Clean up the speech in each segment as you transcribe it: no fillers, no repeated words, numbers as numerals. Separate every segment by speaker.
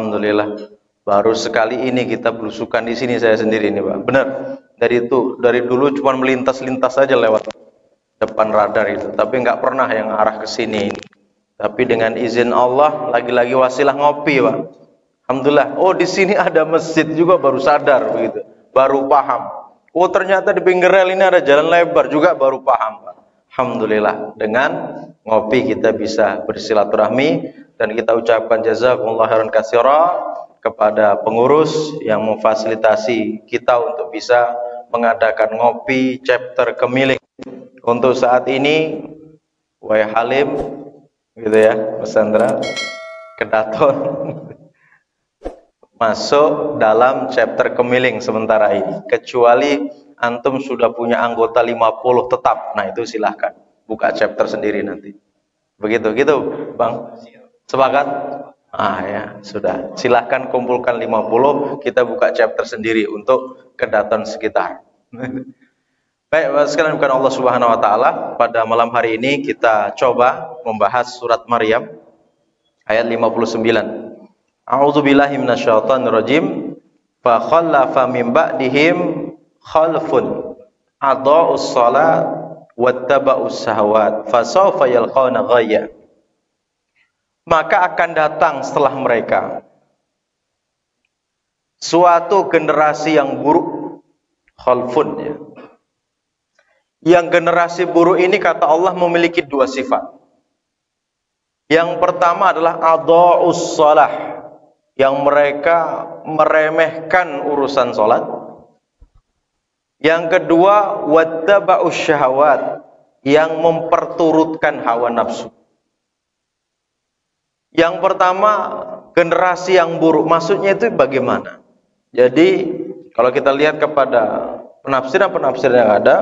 Speaker 1: Alhamdulillah. Baru sekali ini kita belusukan di sini saya sendiri nih Pak. Benar. Dari dulu cuma melintas-lintas saja lewat depan radar itu, tapi nggak pernah yang arah ke sini. Tapi dengan izin Allah, lagi-lagi wasilah ngopi Pak. Alhamdulillah. Oh di sini ada masjid juga, baru sadar begitu, baru paham. Oh ternyata di pinggir rel ini ada jalan lebar juga, baru paham Pak. Alhamdulillah. Dengan ngopi kita bisa bersilaturahmi, dan kita ucapkan jazakumullah khairan katsira kepada pengurus yang memfasilitasi kita untuk bisa mengadakan ngopi chapter Kemiling. Untuk saat ini, Wai Halim, gitu ya, Mas Sandra, Kedaton, masuk dalam chapter Kemiling sementara ini. Kecuali antum sudah punya anggota 50 tetap, nah itu silahkan buka chapter sendiri nanti. Begitu, gitu, Bang. Sepakat? Ah ya, sudah. Silahkan kumpulkan 50, kita buka chapter sendiri untuk Kedaton sekitar. Baik, sekalian bukan Allah Subhanahu wa taala, pada malam hari ini kita coba membahas surat Maryam ayat 59. A'udzubillahi minasyaitonir rajim. Fa khallafa min ba'dihim khalfun adaa'us shalat wattaba'us syahawat fasawfa yalqawna ghayya. Maka akan datang setelah mereka suatu generasi yang buruk, khalfun ya. Yang generasi buruk ini kata Allah memiliki dua sifat. Yang pertama adalah adha'us shalah, yang mereka meremehkan urusan salat. Yang kedua wattaba'us syahawat, yang memperturutkan hawa nafsu. Yang pertama, generasi yang buruk, maksudnya itu bagaimana? Jadi, kalau kita lihat kepada penafsiran-penafsiran yang ada,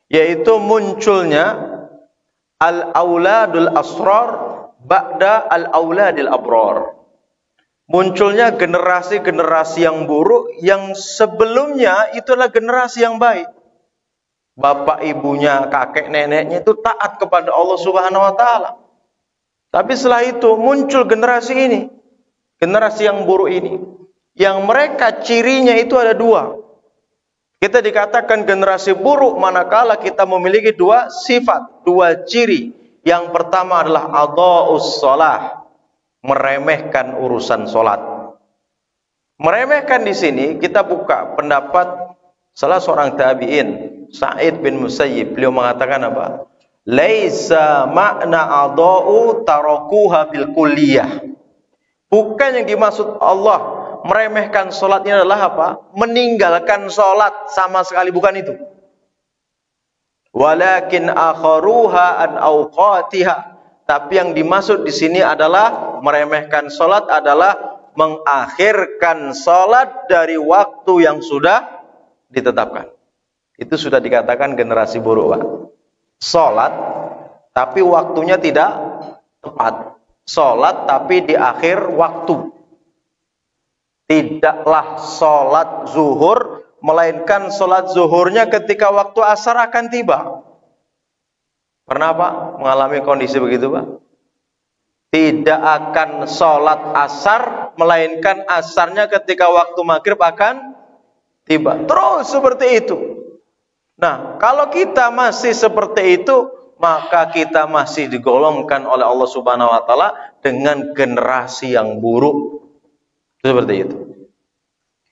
Speaker 1: yaitu munculnya al-auladul asrar ba'da al-auladil abrar. Munculnya generasi-generasi yang buruk yang sebelumnya itulah generasi yang baik. Bapak ibunya, kakek neneknya itu taat kepada Allah Subhanahu wa taala. Tapi setelah itu muncul generasi ini, generasi yang buruk ini, yang mereka cirinya itu ada dua. Kita dikatakan generasi buruk manakala kita memiliki dua sifat, dua ciri. Yang pertama adalah adha'us shalah, meremehkan urusan salat. Meremehkan di sini kita buka pendapat salah seorang tabi'in, Sa'id bin Musayyib. Beliau mengatakan apa? Laisa makna adha'u tarakuha bil kulliyah. Bukan yang dimaksud Allah meremehkan salat ini adalah apa? Meninggalkan salat sama sekali, bukan itu. Walakin akharuha an awqatiha. Tapi yang dimaksud di sini adalah meremehkan salat adalah mengakhirkan salat dari waktu yang sudah ditetapkan. Itu sudah dikatakan generasi buruk, Pak. Salat tapi waktunya tidak tepat. Salat tapi di akhir waktu. Tidaklah salat zuhur, melainkan salat zuhurnya ketika waktu asar akan tiba. Pernah Pak mengalami kondisi begitu Pak? Tidak akan salat asar, melainkan asarnya ketika waktu maghrib akan tiba. Terus seperti itu. Nah, kalau kita masih seperti itu, maka kita masih digolongkan oleh Allah Subhanahu wa taala dengan generasi yang buruk. Seperti itu.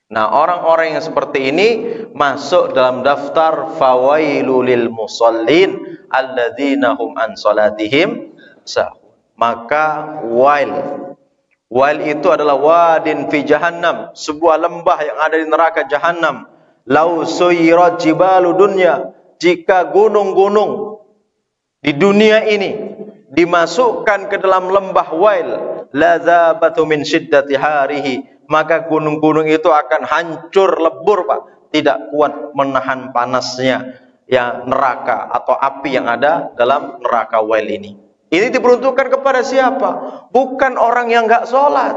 Speaker 1: Nah, orang-orang yang seperti ini masuk dalam daftar fawailul lil musallin alladzina hum an salatihim sahun. Maka wail itu adalah wadin fi jahannam, sebuah lembah yang ada di neraka jahannam. Lau suyirat jibalu dunya, jika gunung-gunung di dunia ini dimasukkan ke dalam lembah wail, ladzabatu min syiddati harihi, maka gunung-gunung itu akan hancur lebur Pak, tidak kuat menahan panasnya ya neraka atau api yang ada dalam neraka wail ini. Ini diperuntukkan kepada siapa? Bukan orang yang enggak sholat,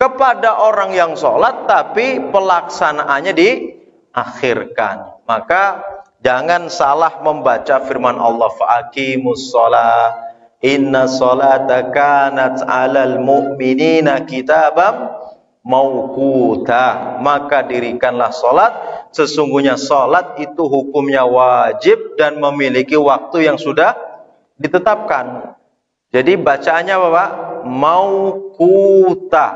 Speaker 1: kepada orang yang sholat tapi pelaksanaannya diakhirkan. Maka jangan salah membaca firman Allah, faqimus shalah Inna sholata kanat 'alal mu'minina kitabam mauquta. Maka dirikanlah salat, sesungguhnya salat itu hukumnya wajib dan memiliki waktu yang sudah ditetapkan. Jadi bacaannya apa, Pak? Mauquta.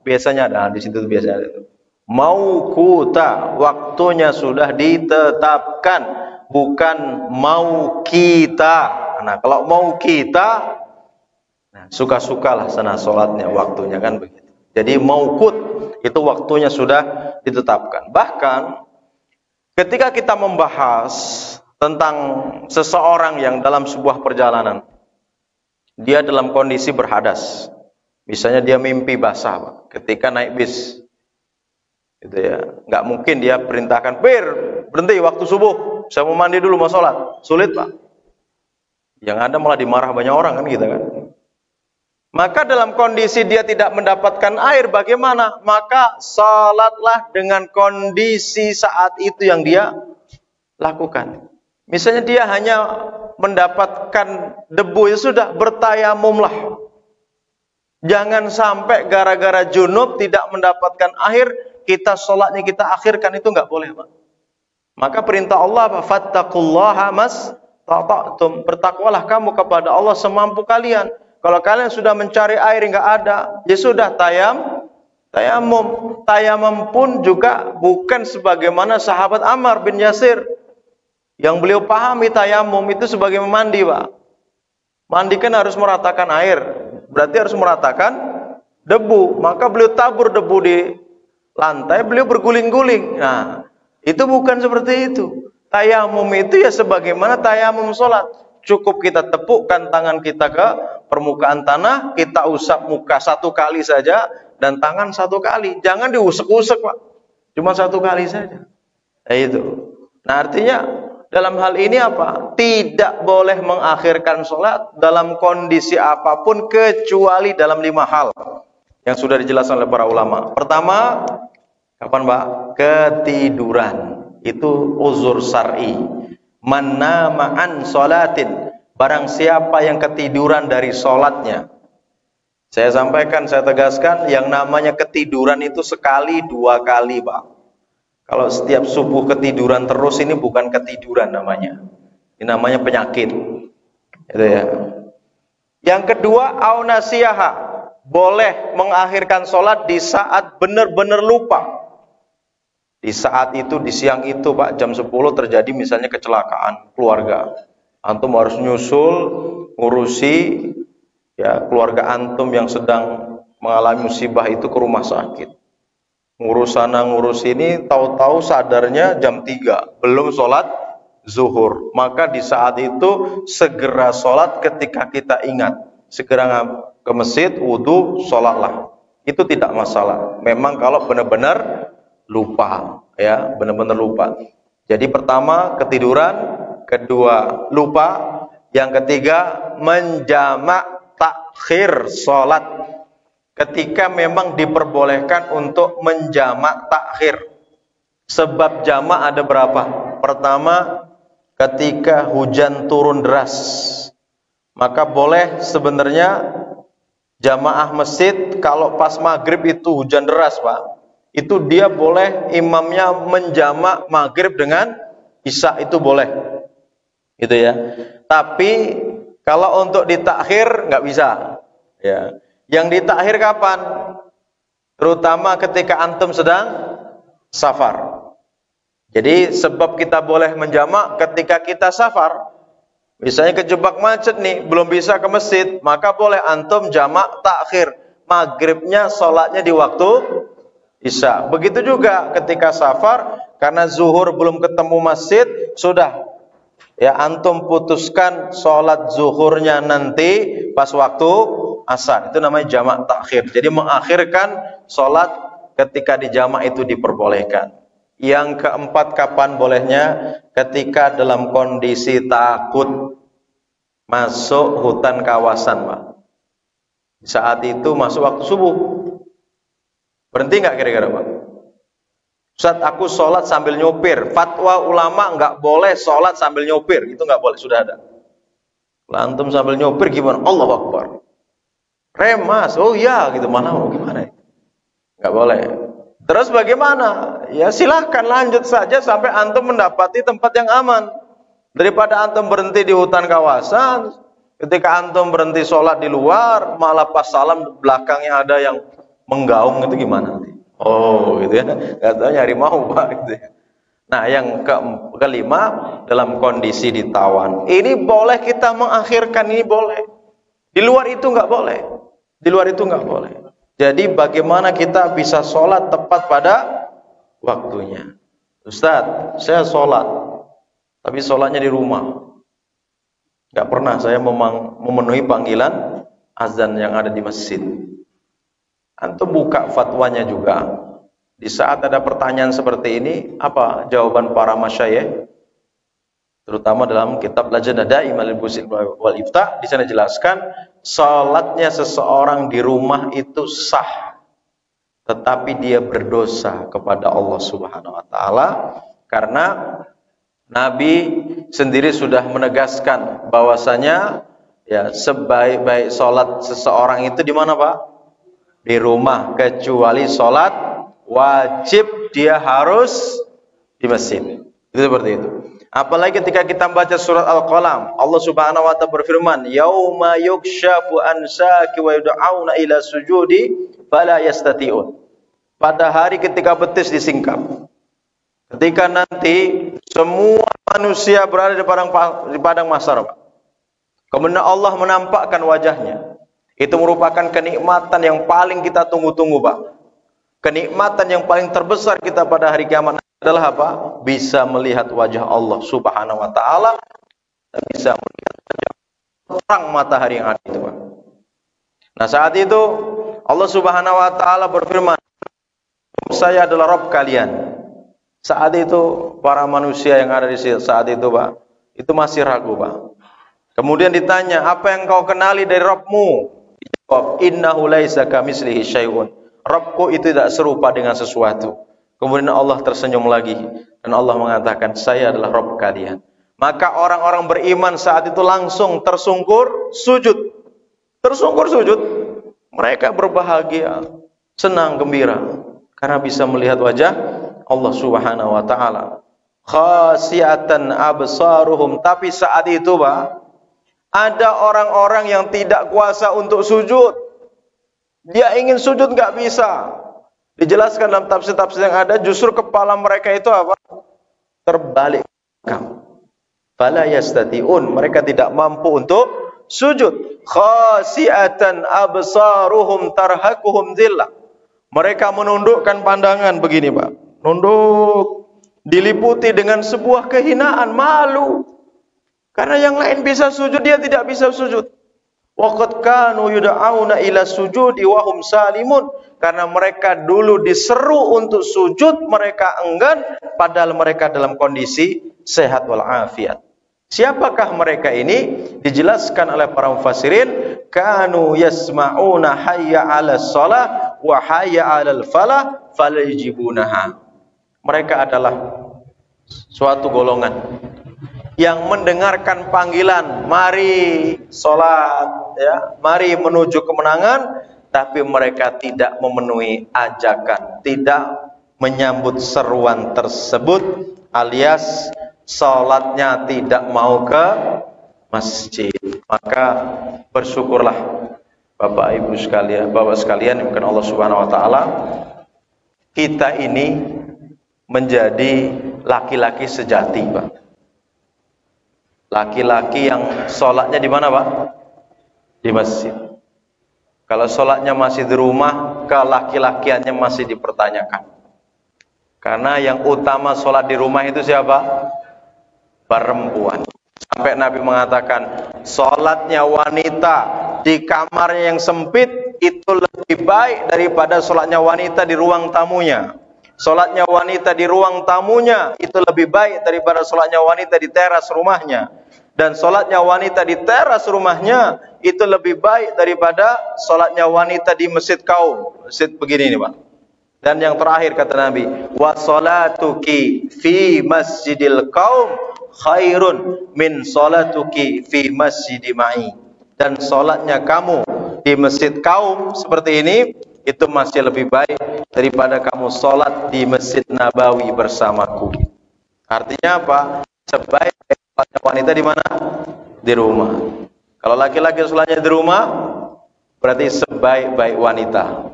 Speaker 1: Biasanya ada di situ, biasanya itu. Mauquta, waktunya sudah ditetapkan, bukan mau kita. Nah, kalau mau kita, nah, suka-sukalah sana sholatnya, waktunya kan begitu. Jadi mauqut itu waktunya sudah ditetapkan. Bahkan ketika kita membahas tentang seseorang yang dalam sebuah perjalanan, dia dalam kondisi berhadas, misalnya dia mimpi basah, Pak, ketika naik bis, gitu ya, nggak mungkin dia perintahkan, berhenti waktu subuh, saya mau mandi dulu mau sholat, sulit, Pak. Yang ada malah dimarah banyak orang kan, gitu kan. Maka dalam kondisi dia tidak mendapatkan air, bagaimana? Maka salatlah dengan kondisi saat itu yang dia lakukan. Misalnya dia hanya mendapatkan debu, ya sudah, bertayamumlah. Jangan sampai gara-gara junub tidak mendapatkan air, kita sholatnya kita akhirkan, itu nggak boleh, Pak. Maka perintah Allah apa? Fattaqullaha mastata'tum. Bertakwalah kamu kepada Allah semampu kalian. Kalau kalian sudah mencari air nggak ada, ya sudah tayamum. Tayamum pun juga bukan sebagaimana sahabat Ammar bin Yasir yang beliau pahami tayamum itu sebagai memandi, Pak. Mandi kan harus meratakan air, berarti harus meratakan debu. Maka beliau tabur debu di lantai, beliau berguling-guling. Nah, itu bukan seperti itu. Tayamum itu ya sebagaimana tayamum sholat. Cukup kita tepukkan tangan kita ke permukaan tanah, kita usap muka 1 kali saja dan tangan 1 kali. Jangan diusek-usek, Pak. Cuma 1 kali saja. Nah, itu. Nah, artinya dalam hal ini apa? Tidak boleh mengakhirkan sholat dalam kondisi apapun kecuali dalam 5 hal yang sudah dijelaskan oleh para ulama. Pertama, kapan, Pak? Ketiduran. Itu uzur syar'i. Man nama an sholatin, barang siapa yang ketiduran dari sholatnya. Saya sampaikan, saya tegaskan, yang namanya ketiduran itu sekali 2 kali, Pak. Kalau setiap subuh ketiduran terus, ini bukan ketiduran namanya. Ini namanya penyakit. Itu ya. Yang kedua, au nasiyaha, boleh mengakhirkan sholat di saat benar-benar lupa. Di saat itu, di siang itu, Pak, jam 10 terjadi misalnya kecelakaan keluarga. Antum harus nyusul, ngurusi ya keluarga antum yang sedang mengalami musibah itu ke rumah sakit. Ngurus sana, ngurus ini, tahu-tahu sadarnya jam 3, belum sholat zuhur. Maka di saat itu segera sholat ketika kita ingat. Segera ke masjid, wudhu, sholatlah. Itu tidak masalah. Memang kalau benar-benar lupa, ya, benar-benar lupa. Jadi pertama ketiduran, kedua lupa, yang ketiga menjamak takhir sholat. Ketika memang diperbolehkan untuk menjamak takhir. Sebab jamak ada berapa? Pertama, ketika hujan turun deras, maka boleh sebenarnya jamaah masjid kalau pas maghrib itu hujan deras, Pak. Itu dia boleh imamnya menjamak maghrib dengan isya, itu boleh, gitu ya. Tapi kalau untuk ditakhir nggak bisa, ya. Yang ditakhir kapan? Terutama ketika antum sedang safar. Jadi sebab kita boleh menjamak ketika kita safar. Misalnya kejebak macet nih, belum bisa ke masjid, maka boleh antum jamak takhir. Maghribnya sholatnya di waktu isya. Begitu juga ketika safar, karena zuhur belum ketemu masjid, sudah ya antum putuskan sholat zuhurnya nanti pas waktu asar. Itu namanya jamak takhir. Jadi mengakhirkan sholat ketika di jamak itu diperbolehkan. Yang keempat, kapan bolehnya? Ketika dalam kondisi takut masuk hutan kawasan, Pak. Saat itu masuk waktu subuh. Berhenti nggak kira-kira, Pak? Ustaz, aku sholat sambil nyopir. Fatwa ulama nggak boleh sholat sambil nyopir. Itu nggak boleh, sudah ada. Kalau antum sambil nyopir gimana? Allahu Akbar. Rem mas, oh iya gitu, mana mau gimana? Nggak boleh. Terus bagaimana? Ya silahkan lanjut saja sampai antum mendapati tempat yang aman. Daripada antum berhenti di hutan kawasan, ketika antum berhenti sholat di luar, malah pas salam belakangnya ada yang menggaung, itu gimana? Oh gitu ya, nggak tahu nyari mau pak gitu ya. Nah yang kelima, dalam kondisi ditawan, ini boleh kita mengakhirkan, ini boleh. Di luar itu nggak boleh. Di luar itu nggak boleh. Jadi bagaimana kita bisa sholat tepat pada waktunya? Ustadz, saya sholat, tapi sholatnya di rumah. Nggak pernah saya memenuhi panggilan azan yang ada di masjid. Antum buka fatwanya juga. Di saat ada pertanyaan seperti ini, apa jawaban para masyayikh? Terutama dalam kitab Lajnah Daimah lil Buhth wal Ifta, di sana jelaskan salatnya seseorang di rumah itu sah, tetapi dia berdosa kepada Allah Subhanahu wa taala karena Nabi sendiri sudah menegaskan bahwasanya ya sebaik-baik salat seseorang itu di mana, Pak? Di rumah, kecuali salat wajib dia harus di masjid. Itu seperti itu. Apalagi ketika kita baca surat Al-Qalam, Allah Subhanahu wa taala berfirman, "Yauma yukshafu an saqi wa yud'auna ila sujudi fala yastati'un." Pada hari ketika betis disingkap. Ketika nanti semua manusia berada di padang mahsyar, Pak. Kemudian Allah menampakkan wajahnya. Itu merupakan kenikmatan yang paling kita tunggu-tunggu, Pak. Kenikmatan yang paling terbesar kita pada hari kiamat adalah apa? Bisa melihat wajah Allah Subhanahu wa taala, bisa melihat wajah terang matahari yang ada itu, Pak. Nah, saat itu Allah Subhanahu wa taala berfirman, "Saya adalah Rabb kalian." Saat itu para manusia yang ada di saat itu, Pak, itu masih ragu, Pak. Kemudian ditanya, "Apa yang kau kenali dari Rabbmu?" Dijawab, "Innahu laisa kamitslihi syai'un." Rabbku itu tidak serupa dengan sesuatu. Kemudian Allah tersenyum lagi dan Allah mengatakan, "Saya adalah Rabb kalian." Maka orang-orang beriman saat itu langsung tersungkur sujud. Tersungkur sujud. Mereka berbahagia, senang, gembira karena bisa melihat wajah Allah Subhanahu wa taala. Khasyiatan absaruhum, tapi saat itu, Pak, ada orang-orang yang tidak kuasa untuk sujud. Dia ingin sujud nggak bisa. Dijelaskan dalam tafsir-tafsir yang ada, justru kepala mereka itu apa? Terbalik. Fala yastati'un, mereka tidak mampu untuk sujud. Khasi'atan absaruhum tarhaquhum dhillah. Mereka menundukkan pandangan begini, Pak. Nunduk, diliputi dengan sebuah kehinaan, malu. Karena yang lain bisa sujud, dia tidak bisa sujud. Waqad kanu yud'auna ila sujudi wa hum salimun, karena mereka dulu diseru untuk sujud, mereka enggan padahal mereka dalam kondisi sehat wal afiat. Siapakah mereka ini? Dijelaskan oleh para mufassirin, kanu yasma'una hayya 'alas shalah wa hayya 'alal falah falajibunaha. Mereka adalah suatu golongan yang mendengarkan panggilan, mari sholat, ya, mari menuju kemenangan, tapi mereka tidak memenuhi ajakan, tidak menyambut seruan tersebut, alias sholatnya tidak mau ke masjid. Maka bersyukurlah Bapak Ibu sekalian, Bapak sekalian yang Allah Subhanahu wa taala, kita ini menjadi laki-laki sejati, Pak. Laki-laki yang sholatnya di mana, Pak? Di masjid. Kalau sholatnya masih di rumah, kelaki-lakiannya masih dipertanyakan. Karena yang utama sholat di rumah itu siapa? Perempuan. Sampai Nabi mengatakan, sholatnya wanita di kamarnya yang sempit itu lebih baik daripada sholatnya wanita di ruang tamunya. Sholatnya wanita di ruang tamunya itu lebih baik daripada sholatnya wanita di teras rumahnya. Dan sholatnya wanita di teras rumahnya itu lebih baik daripada sholatnya wanita di masjid kaum. Masjid begini nih, Pak. Dan yang terakhir kata Nabi, wa sholatuki fi masjidil kaum khairun min salatuki fi masjidi ma'i. Dan salatnya kamu di masjid kaum seperti ini itu masih lebih baik daripada kamu salat di Masjid Nabawi bersamaku. Artinya apa? Sebaik-baik salatnya wanita di mana? Di rumah. Kalau laki-laki salatnya di rumah, berarti sebaik-baik wanita,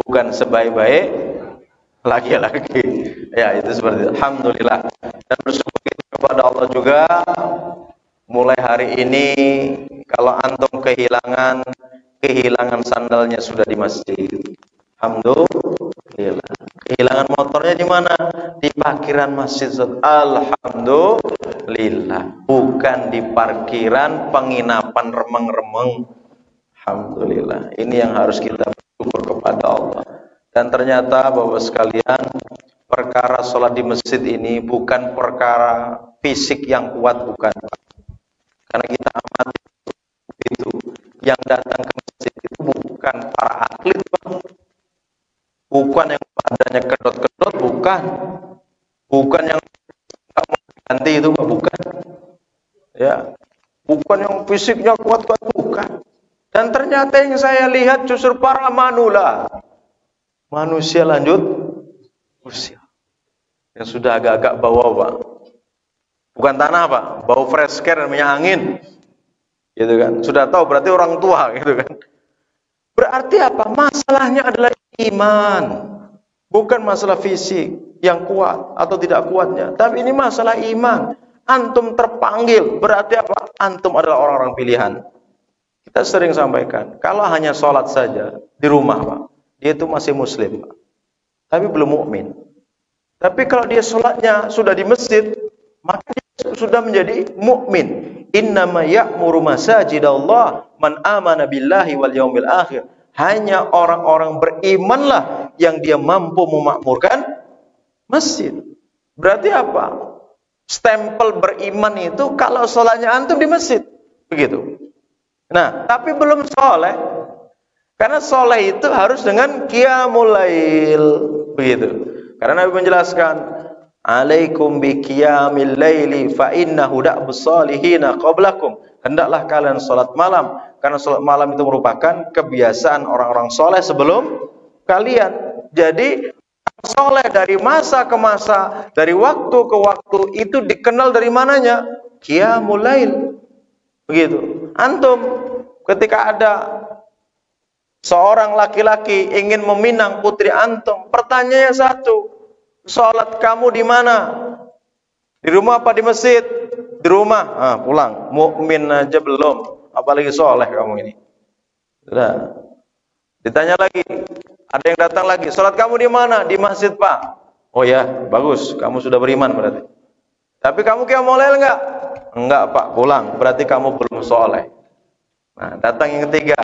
Speaker 1: bukan sebaik-baik laki-laki. Ya, itu seperti itu. Alhamdulillah. Dan bersyukur kita kepada Allah juga, mulai hari ini kalau antum kehilangan sandalnya sudah di masjid. Alhamdulillah. Kehilangan motornya di mana? Di parkiran masjid. Alhamdulillah. Bukan di parkiran penginapan remeng-remeng. Alhamdulillah. Ini yang harus kita bersyukur kepada Allah. Dan ternyata Bapak sekalian, perkara sholat di masjid ini bukan perkara fisik yang kuat, bukan. Karena kita amati itu, yang datang ke masjid itu bukan para atlet, bukan yang badannya kedot-kedot, bukan yang nggak mau ganti itu, bukan. Ya, bukan yang fisiknya kuat-kuat, bukan. Dan ternyata yang saya lihat justru para manula, manusia lanjut usia, yang sudah agak-agak bau, Pak. Bukan tanah, Pak, bau fresh care dan minyak angin, gitu kan. Sudah tahu berarti orang tua, gitu kan. Berarti apa? Masalahnya adalah iman, bukan masalah fisik yang kuat atau tidak kuatnya, tapi ini masalah iman. Antum terpanggil, berarti apa? Antum adalah orang-orang pilihan. Kita sering sampaikan, kalau hanya sholat saja di rumah, Pak, dia itu masih muslim, Pak, tapi belum mukmin. Tapi kalau dia sholatnya sudah di masjid, maka dia sudah menjadi mukmin. Innama ya'muru masajidallah man amana billahi wal yaumil akhir. Hanya orang-orang berimanlah yang dia mampu memakmurkan masjid. Berarti apa? Stempel beriman itu kalau sholatnya antum di masjid, begitu. Nah, tapi belum soleh. Karena soleh itu harus dengan qiyamul lail, begitu. Karena Nabi menjelaskan, alaikum bi qiyamil laili fa innahu da'bus salihina qablakum. Hendaklah kalian salat malam, karena salat malam itu merupakan kebiasaan orang-orang soleh sebelum kalian. Jadi soleh dari masa ke masa, dari waktu ke waktu, itu dikenal dari mananya? Qiyamul lail. Begitu. Antum ketika ada seorang laki-laki ingin meminang putri antum, pertanyaannya satu, sholat kamu di mana? Di rumah apa di masjid? Di rumah. Pulang. Mukmin aja belum, apalagi soleh kamu ini. Sudah. Ditanya lagi, ada yang datang lagi, sholat kamu di mana? Di masjid, Pak. Oh ya, bagus, kamu sudah beriman berarti. Tapi kamu qiyamul lail enggak? Enggak, Pak, pulang. Berarti kamu belum soleh. Nah, datang yang ketiga.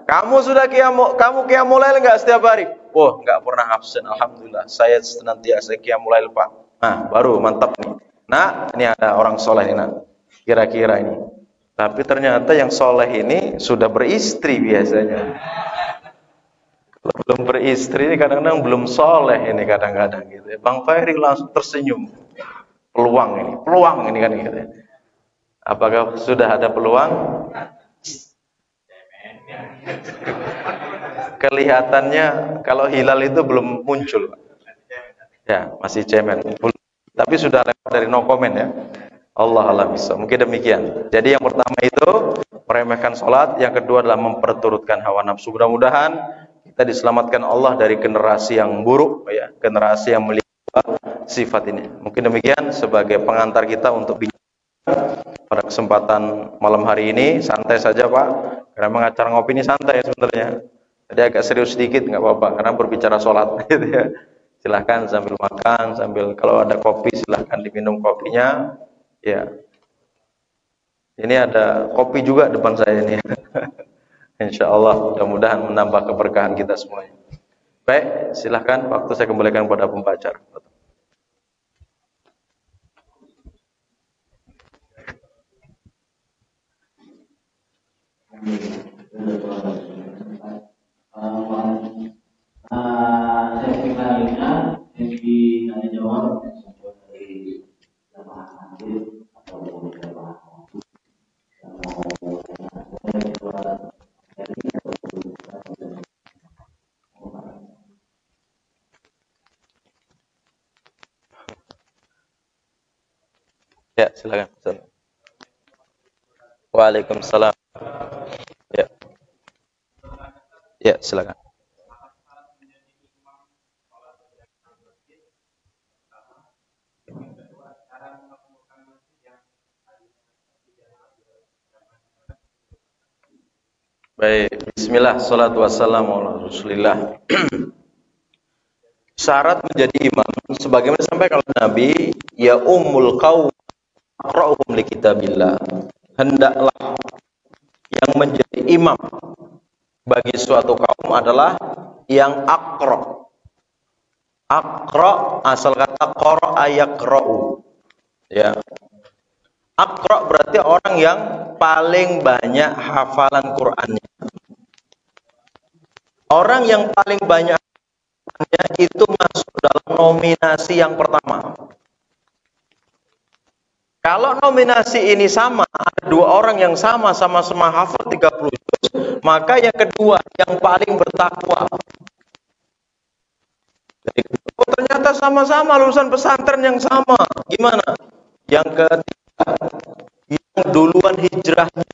Speaker 1: Kamu qiyamul lail enggak setiap hari? Oh, enggak pernah absen. Alhamdulillah. Saya senantiasa qiyamul lail, Pak. Nah, baru mantap nih. Nah, ini ada orang soleh ini, nah. Kira-kira ini. Tapi ternyata yang soleh ini sudah beristri biasanya. Kalau belum beristri ini kadang-kadang belum soleh ini kadang-kadang gitu ya. Bang Ferry langsung tersenyum. Peluang ini kan gitu ya. Apakah sudah ada peluang? Kelihatannya kalau hilal itu belum muncul. Ya, masih cemen. Tapi sudah lewat dari no comment ya. Allah alam bisa. Mungkin demikian. Jadi yang pertama itu meremehkan sholat, yang kedua adalah memperturutkan hawa nafsu. Mudah-mudahan kita diselamatkan Allah dari generasi yang buruk ya, generasi yang melihat sifat ini. Mungkin demikian sebagai pengantar kita untuk bicara pada kesempatan malam hari ini. Santai saja, Pak, karena mengacara ngopi ini santai sebenarnya. Jadi agak serius sedikit nggak apa-apa, karena berbicara sholat gitu ya. Silahkan sambil makan, sambil kalau ada kopi silahkan diminum kopinya ya. Ini ada kopi juga depan saya ini. Insya Allah mudah-mudahan menambah keberkahan kita semuanya. Baik, silahkan waktu saya kembalikan kepada pembaca.
Speaker 2: Sesi lainnya, sesi tanya jawab dari jamaah hadir atau
Speaker 1: silakan. Waalaikumsalam. Ya. Ya, silakan. Baik, bismillah, salatu wassalamu ala rasulillah. Syarat menjadi imam sebagaimana disampaikan oleh Nabi, ya ummul qaum aqra'uhum li kitabillah. Hendaklah yang menjadi imam bagi suatu kaum adalah yang aqra'. Aqra' asal kata qara'a yaqra'u. Ya. Aqra' berarti orang yang paling banyak hafalan Qur'annya. Orang yang paling banyak hafalannya itu masuk dalam nominasi yang pertama. Kalau nominasi ini sama, ada dua orang yang sama-sama hafal 30 juz, maka yang kedua yang paling bertakwa. Jadi, oh, ternyata sama-sama lulusan pesantren yang sama. Gimana? Yang ketiga, yang duluan hijrahnya.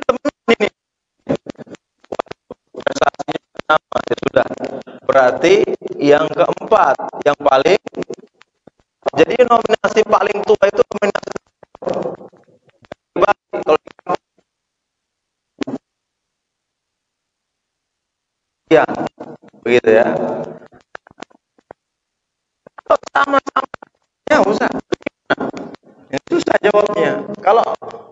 Speaker 1: Teman ini prestasinya sama, ya sudah. Berarti yang keempat, yang paling, jadi nominasi paling tua itu nominasi kalau ya, begitu ya. Kalau sama-sama, ya usah. Ini susah jawabnya. Kalau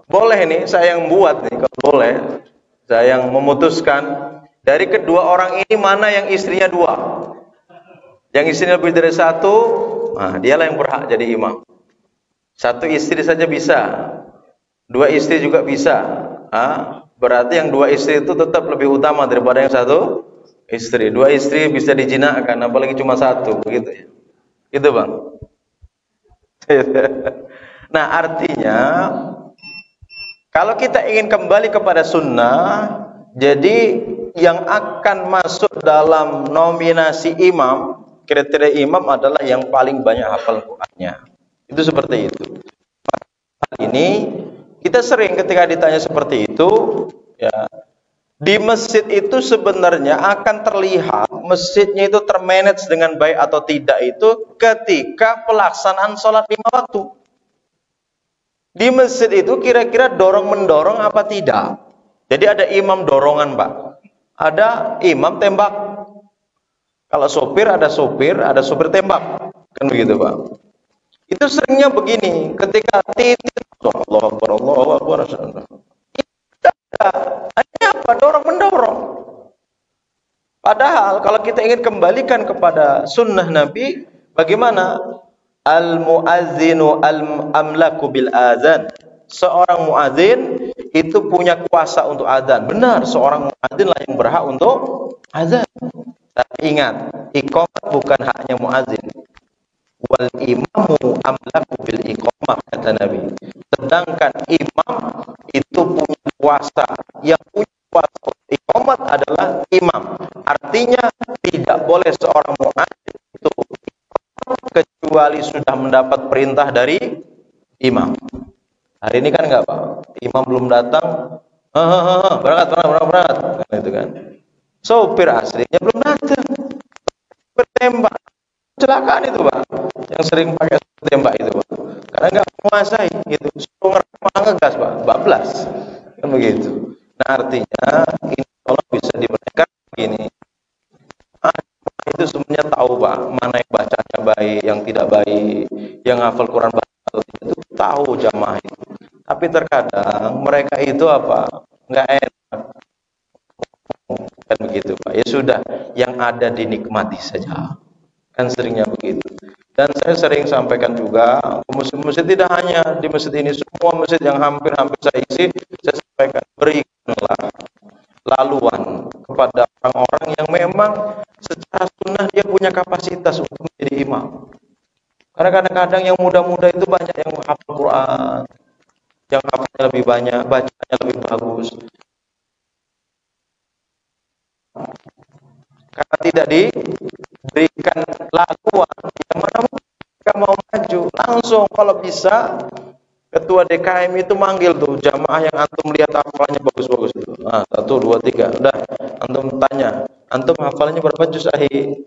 Speaker 1: boleh nih, saya yang buat nih, kalau boleh, saya yang memutuskan dari kedua orang ini mana yang istrinya dua. Yang istrinya lebih dari satu, nah dialah yang berhak jadi imam. Satu istri saja bisa, dua istri juga bisa. Berarti yang dua istri itu tetap lebih utama daripada yang satu istri. Dua istri bisa dijinakkan, apalagi cuma satu, begitu ya. Gitu bang. Nah artinya kalau kita ingin kembali kepada sunnah, jadi yang akan masuk dalam nominasi imam, kriteria imam adalah yang paling banyak hafal Qur'annya. Itu seperti itu. Ini kita sering ketika ditanya seperti itu, ya, di masjid itu sebenarnya akan terlihat masjidnya itu termanage dengan baik atau tidak itu ketika pelaksanaan sholat 5 waktu. Di masjid itu kira-kira dorong-mendorong apa tidak? Jadi ada imam dorongan, Pak. Ada imam tembak. Kalau sopir, ada sopir tembak. Kan begitu, Pak. Itu seringnya begini, ketika titik Allahu Akbar, Allahu Akbar. Hanya apa? Dorong-mendorong. Padahal kalau kita ingin kembalikan kepada sunnah Nabi, bagaimana? Al-mu'adzinu al-amlaku bil adzan. Seorang muadzin itu punya kuasa untuk adzan. Benar, seorang muadzin lah yang berhak untuk adzan. Tapi ingat, iqamah bukan haknya muadzin. Wal imamu amlaku bil iqamah, kata Nabi. Sedangkan imam itu punya kuasa. Yang punya kuasa untuk iqamat adalah imam. Artinya tidak boleh seorang muadzin itu kecuali sudah mendapat perintah dari imam. Hari ini kan enggak, Pak. Imam belum datang, berangkat. Kan itu kan. Sopir aslinya belum datang. Bertembak. Kecelakaan itu, Pak. Yang sering pakai tembak itu, Pak. Karena enggak menguasai gitu. Suruh malah ngegas, Pak. Bablas. Kan begitu. Nah, artinya ini kalau bisa dibenarkan begini. Itu sebenarnya tahu, Pak, mana yang bacanya baik, yang tidak baik, yang hafal Quran baik, itu tahu jamaah itu. Tapi terkadang mereka itu apa? Enggak enak. Kan begitu, Pak. Ya sudah, yang ada dinikmati saja. Kan seringnya begitu. Dan saya sering sampaikan juga, masjid tidak hanya di masjid ini, semua masjid yang hampir-hampir saya isi, saya sampaikan, berikanlah laluan kepada orang-orang yang memang secara sunnah dia punya kapasitas untuk menjadi imam. Karena kadang-kadang yang muda-muda itu banyak yang hafal Quran, yang hafalnya lebih banyak, bacanya lebih bagus. Karena tidak diberikan laluan, yang mana mereka mau maju, Langsung kalau bisa ketua DKM itu manggil tuh jamaah yang antum lihat hafalannya bagus-bagus itu. Nah, 1, 2, 3. Udah, antum tanya, antum hafalannya berapa juz ahi?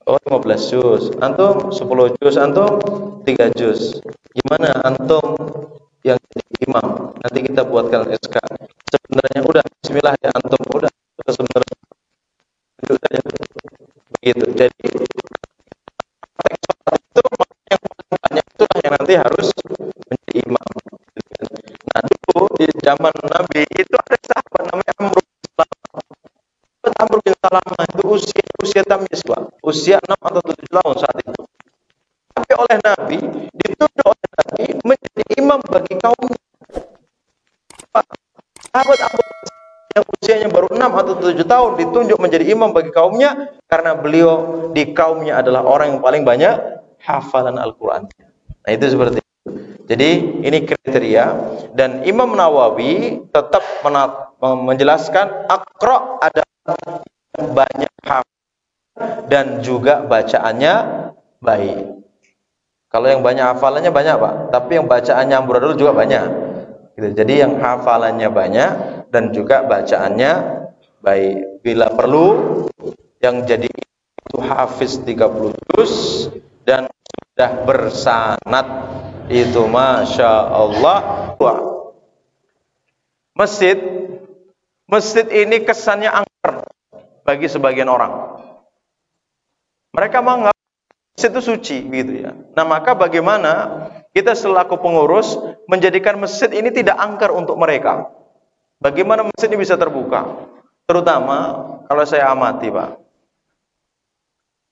Speaker 1: Oh, 15 juz. Antum 10 juz, antum 3 juz. Gimana antum yang jadi imam? Nanti kita buatkan SK. Sebenarnya udah bismillah ya antum, udah sebenarnya. Begitu. Jadi itu yang banyak itulah yang nanti harus menjadi imam. Nah, dulu di zaman Nabi itu ada sahabat namanya Amr bin Salamah. Amr bin Salamah itu usia tamyiz, Pak. Usia 6 atau 7 tahun saat itu. Tapi oleh Nabi, dituduh oleh Nabi menjadi imam bagi kaum. Sahabat Amr yang usianya baru 6 atau 7 tahun ditunjuk menjadi imam bagi kaumnya karena beliau di kaumnya adalah orang yang paling banyak hafalan Al-Qur'an. Nah, itu seperti itu. Jadi ini kriteria, dan Imam Nawawi tetap menjelaskan Aqra adalah banyak hafal dan juga bacaannya baik. Kalau yang banyak hafalannya banyak, Pak, tapi yang bacaannya amburadul juga banyak. Gitu. Jadi yang hafalannya banyak dan juga bacaannya baik. Bila perlu yang jadi itu hafiz 30 juz dan sudah bersanad, itu masya Allah. Masjid ini kesannya angker bagi sebagian orang. Mereka menganggap masjid itu suci, gitu ya. Nah, maka bagaimana kita selaku pengurus menjadikan masjid ini tidak angker untuk mereka? Bagaimana masjid ini bisa terbuka? Terutama kalau saya amati, Pak,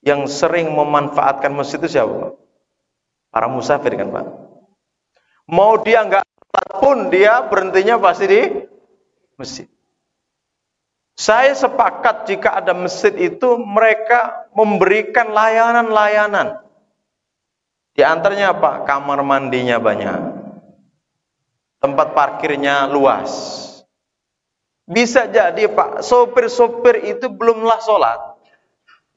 Speaker 1: yang sering memanfaatkan masjid itu siapa? Para musafir kan, Pak. Mau dia nggak sholat pun dia berhentinya pasti di masjid. Saya sepakat jika ada masjid itu mereka memberikan layanan-layanan. Di antaranya apa? Kamar mandinya banyak. Tempat parkirnya luas. Bisa jadi, Pak, sopir-sopir itu belumlah sholat.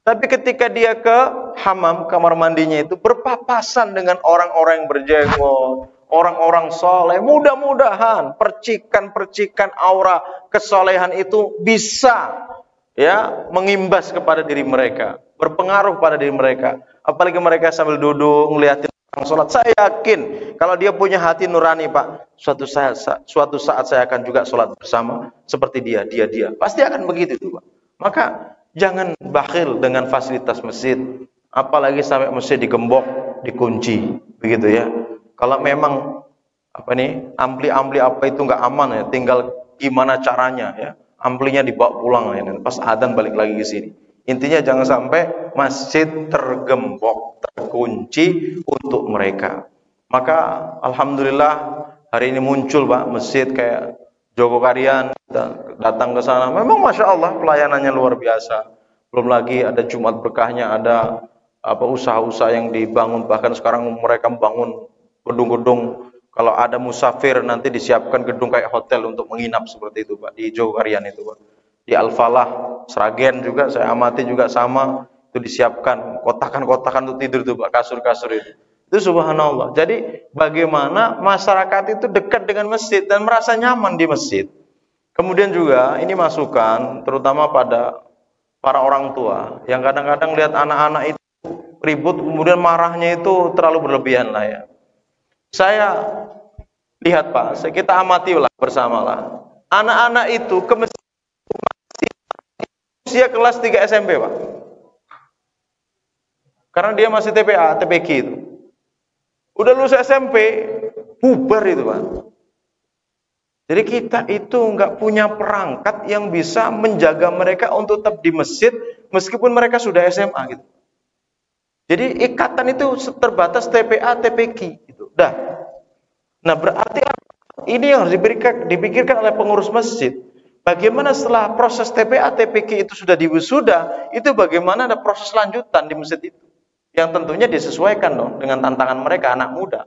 Speaker 1: Tapi ketika dia ke hamam, kamar mandinya itu berpapasan dengan orang-orang yang berjenggot, orang-orang soleh. Mudah-mudahan percikan-percikan aura kesolehan itu bisa ya mengimbas kepada diri mereka, berpengaruh pada diri mereka. Apalagi mereka sambil duduk ngeliatin orang sholat. Saya yakin kalau dia punya hati nurani, Pak, suatu saat saya akan juga sholat bersama seperti dia. Pasti akan begitu tuh, Pak. Maka jangan bakhil dengan fasilitas masjid, apalagi sampai masjid digembok, dikunci, begitu ya. Kalau memang ampli apa itu nggak aman ya, tinggal gimana caranya ya, amplinya dibawa pulang ya, pas adzan balik lagi ke sini. Intinya jangan sampai masjid tergembok, terkunci untuk mereka. Maka alhamdulillah hari ini muncul, Pak, masjid kayak Jogokarian, datang ke sana. Memang masya Allah pelayanannya luar biasa. Belum lagi ada Jumat berkahnya, ada usaha-usaha yang dibangun. Bahkan sekarang mereka membangun gedung-gedung. Kalau ada musafir nanti disiapkan gedung kayak hotel untuk menginap seperti itu, Pak, di Jogokarian itu, Pak. Di Al-Falah, Sragen juga saya amati juga sama. Itu disiapkan kotakan-kotakan untuk tidur itu, Pak, kasur-kasur itu. Itu subhanallah. Jadi bagaimana masyarakat itu dekat dengan masjid dan merasa nyaman di masjid. Kemudian juga ini masukan terutama pada para orang tua yang kadang-kadang lihat anak-anak itu ribut, kemudian marahnya itu terlalu berlebihan lah ya. Saya lihat, Pak, kita amati lah bersamalah. Anak-anak itu ke masjid usia kelas 3 SMP, Pak. Karena dia masih TPA, TPQ itu. Udah lulus SMP, bubar itu, Pak. Jadi kita itu nggak punya perangkat yang bisa menjaga mereka untuk tetap di masjid meskipun mereka sudah SMA gitu. Jadi ikatan itu terbatas TPA, TPQ gitu. Dah. Nah, berarti ini yang harus dipikirkan oleh pengurus masjid. Bagaimana setelah proses TPA, TPQ itu sudah diwisuda, itu bagaimana ada proses lanjutan di masjid itu? Yang tentunya disesuaikan dong dengan tantangan mereka, anak muda.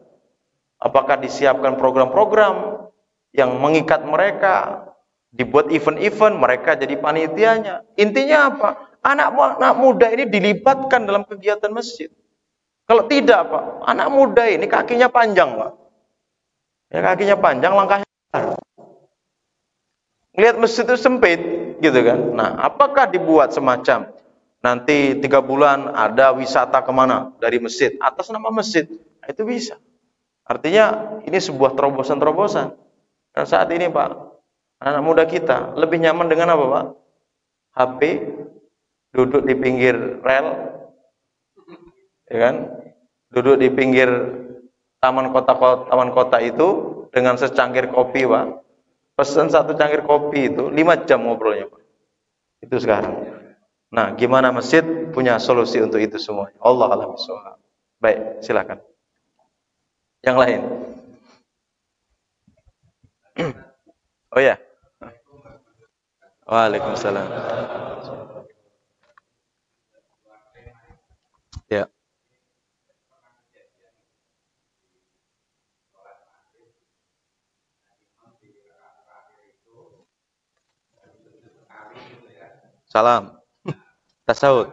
Speaker 1: Apakah disiapkan program-program yang mengikat mereka, dibuat event-event, mereka jadi panitianya. Intinya apa? Anak muda ini dilibatkan dalam kegiatan masjid. Kalau tidak, Pak, anak muda ini kakinya panjang, Pak. Ya, kakinya panjang, langkahnya besar. Lihat masjid itu sempit, gitu kan. Nah, apakah dibuat semacam nanti 3 bulan ada wisata kemana dari masjid atas nama masjid? Nah, itu bisa. Artinya ini sebuah terobosan-terobosan. Dan saat ini, Pak, anak muda kita lebih nyaman dengan apa, Pak? HP, duduk di pinggir rel, ya kan? Duduk di pinggir taman kota itu dengan secangkir kopi, Pak. Pesan 1 cangkir kopi itu 5 jam ngobrolnya, Pak. Itu sekarang. Nah, gimana masjid punya solusi untuk itu semuanya? Allah a'lam bishawab. Baik, silakan. Yang lain. Oh ya. Waalaikumsalam. Ya. Salam. Tasawuf.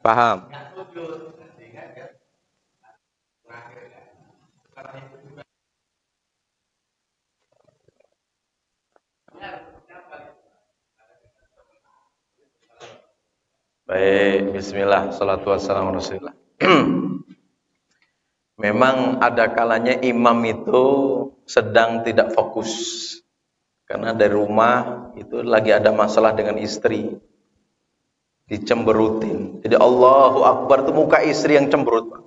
Speaker 1: Paham. Baik, bismillah, salatu wassalamu rasulillah. Memang ada kalanya imam itu sedang tidak fokus. Karena dari rumah itu lagi ada masalah dengan istri. Dicemberutin. Jadi Allahu Akbar itu muka istri yang cemberut, Pak.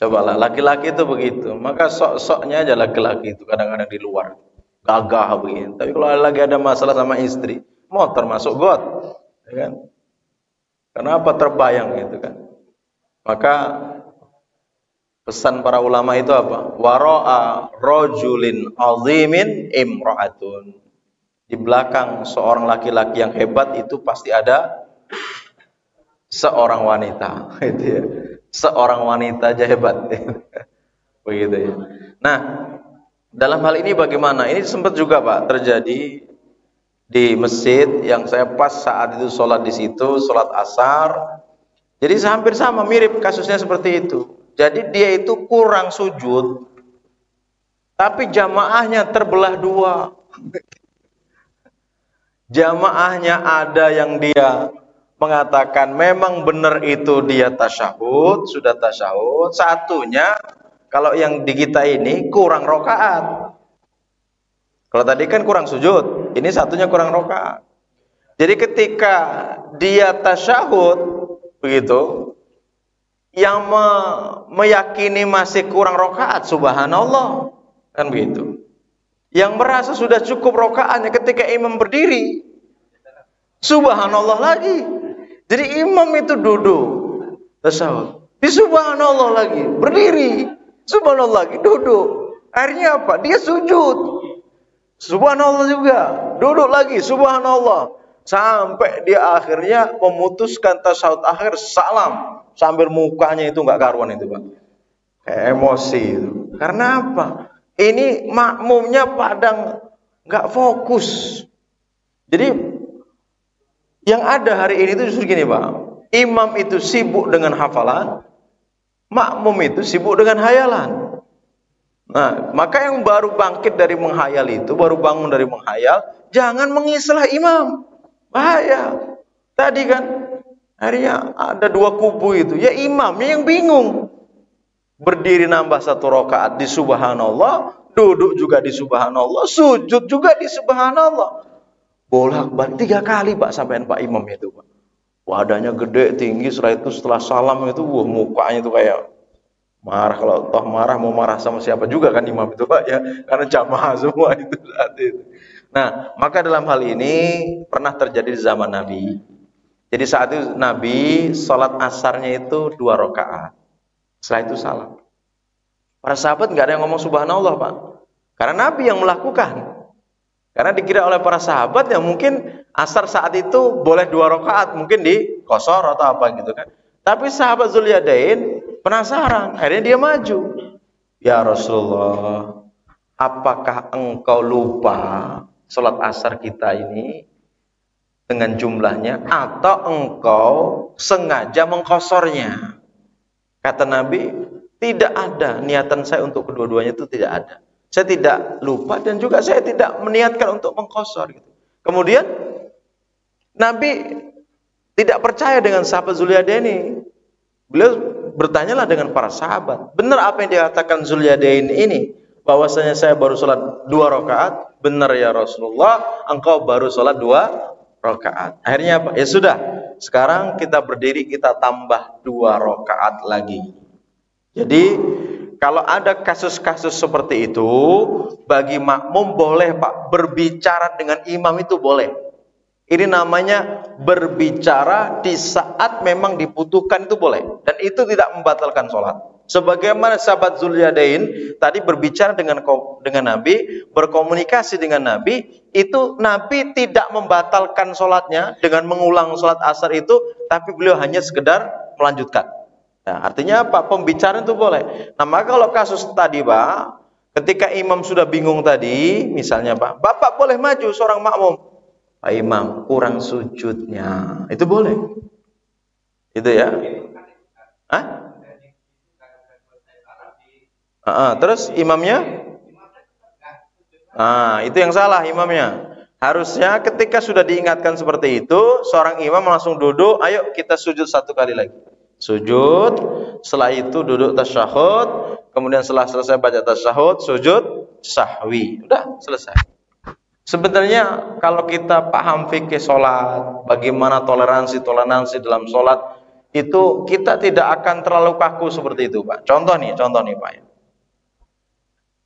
Speaker 1: Cobalah, laki-laki itu begitu. Maka sok-soknya aja laki-laki itu kadang-kadang di luar. Gagah begini. Tapi kalau lagi ada masalah sama istri, motor masuk got. Ya kan? Kenapa terbayang gitu kan? Maka pesan para ulama itu apa? Wara'a rajulin azimin imra'atun. Di belakang seorang laki-laki yang hebat itu pasti ada seorang wanita. Itu ya. Seorang wanita aja hebat. Begitu ya. Nah, dalam hal ini bagaimana? Ini sempat juga, Pak, terjadi di masjid yang saya pas saat itu sholat di situ, sholat asar. Jadi hampir sama, mirip kasusnya seperti itu. Jadi dia itu kurang sujud, tapi jamaahnya terbelah 2. Jamaahnya ada yang dia mengatakan memang benar itu dia tasyahud, sudah tasyahud. Satunya, kalau yang di kita ini kurang rokaat. Kalau tadi kan kurang sujud, ini satunya kurang rokaat. Jadi ketika dia tasyahud, begitu, yang meyakini masih kurang rokaat, subhanallah, kan begitu. Yang merasa sudah cukup rokaatnya ketika imam berdiri, subhanallah lagi. Jadi imam itu duduk, tasyahud, di subhanallah lagi, berdiri, subhanallah lagi, duduk. Akhirnya apa? Dia sujud. Subhanallah juga, duduk lagi, subhanallah. Sampai dia akhirnya memutuskan tasyahud akhir, salam. Sambil mukanya itu nggak karuan itu, Pak. Kayak emosi itu. Karena apa? Ini makmumnya pada nggak fokus. Jadi yang ada hari ini itu justru gini, Pak. Imam itu sibuk dengan hafalan, makmum itu sibuk dengan hayalan. Nah, maka yang baru bangkit dari menghayal itu, baru bangun dari menghayal, jangan mengislah imam. Bahaya. Tadi kan, akhirnya ada 2 kubu itu. Ya imamnya yang bingung. Berdiri nambah 1 rakaat di subhanallah, duduk juga di subhanallah, sujud juga di subhanallah. Bolak-balik 3 kali, Pak, sampai Pak imam itu, Pak. Wadahnya gede, tinggi, setelah salam itu, mukanya itu kayak marah. Kalau toh marah, mau marah sama siapa juga kan imam itu, Pak, ya, karena jamaah semua itu saat itu. Nah, maka dalam hal ini pernah terjadi di zaman Nabi. Jadi saat itu Nabi sholat asarnya itu 2 rakaat. Setelah itu salam. Para sahabat nggak ada yang ngomong subhanallah, Pak, karena Nabi yang melakukan. Karena dikira oleh para sahabat yang mungkin asar saat itu boleh 2 rakaat, mungkin di qashar atau apa gitu kan. Tapi sahabat Zulyadain penasaran, akhirnya dia maju. Ya Rasulullah, apakah engkau lupa sholat asar kita ini dengan jumlahnya, atau engkau sengaja mengkosornya? Kata Nabi, tidak ada niatan saya untuk kedua-duanya, itu tidak ada. Saya tidak lupa dan juga saya tidak meniatkan untuk mengkosor. Kemudian Nabi tidak percaya dengan sahabat Zulyadaini. Beliau bertanyalah dengan para sahabat, benar apa yang dikatakan Zulyadaini ini, bahwasanya saya baru sholat 2 rakaat? Benar ya Rasulullah, engkau baru sholat 2 rakaat. Akhirnya apa? Ya sudah, sekarang kita berdiri, kita tambah 2 rakaat lagi. Jadi kalau ada kasus-kasus seperti itu, bagi makmum boleh Pak berbicara dengan imam, itu boleh. Ini namanya berbicara di saat memang dibutuhkan, itu boleh. Dan itu tidak membatalkan sholat. Sebagaimana sahabat Zulyadain tadi berbicara dengan Nabi, berkomunikasi dengan Nabi, itu Nabi tidak membatalkan sholatnya dengan mengulang sholat asar itu, tapi beliau hanya sekedar melanjutkan. Nah, artinya apa? Pembicaraan itu boleh. Nah, maka kalau kasus tadi Pak, ketika imam sudah bingung tadi, misalnya Pak, Bapak boleh maju seorang makmum. Pak Imam, kurang sujudnya. Itu boleh. Itu ya. Hah? Terus imamnya? Itu yang salah imamnya. Harusnya ketika sudah diingatkan seperti itu, seorang imam langsung duduk, ayo kita sujud 1 kali lagi. Sujud, setelah itu duduk tasyahud, kemudian setelah selesai baca tasyahud, sujud sahwi. Udah selesai. Sebenarnya kalau kita paham fikih sholat, bagaimana toleransi dalam sholat, itu kita tidak akan terlalu kaku seperti itu Pak. Contoh nih Pak ya.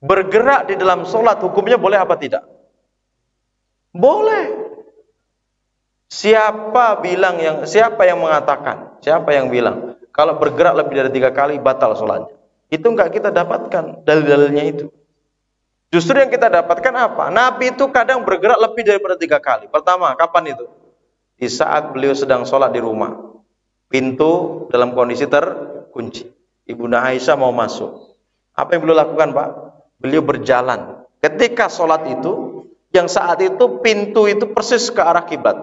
Speaker 1: Bergerak di dalam sholat hukumnya boleh apa tidak? Boleh. Siapa yang mengatakan? Siapa yang bilang kalau bergerak lebih dari 3 kali batal sholatnya? Itu enggak kita dapatkan dalil-dalilnya itu. Justru yang kita dapatkan apa? Nabi itu kadang bergerak lebih daripada 3 kali. Pertama, kapan itu? Di saat beliau sedang sholat di rumah. Pintu dalam kondisi terkunci. Ibunda Aisyah mau masuk. Apa yang beliau lakukan Pak? Beliau berjalan. Ketika sholat itu, yang saat itu pintu itu persis ke arah kiblat.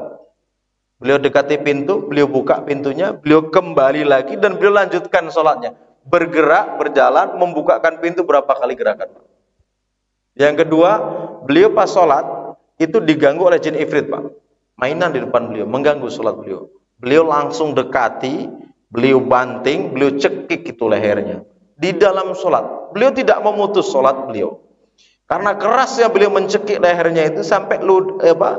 Speaker 1: Beliau dekati pintu, beliau buka pintunya, beliau kembali lagi dan beliau lanjutkan sholatnya. Bergerak, berjalan, membukakan pintu berapa kali gerakan. Yang kedua, beliau pas sholat itu diganggu oleh jin ifrit Pak. Mainan di depan beliau, mengganggu sholat beliau. Beliau langsung dekati, beliau banting, beliau cekik itu lehernya. Di dalam sholat, beliau tidak memutus sholat beliau. Karena kerasnya beliau mencekik lehernya itu sampai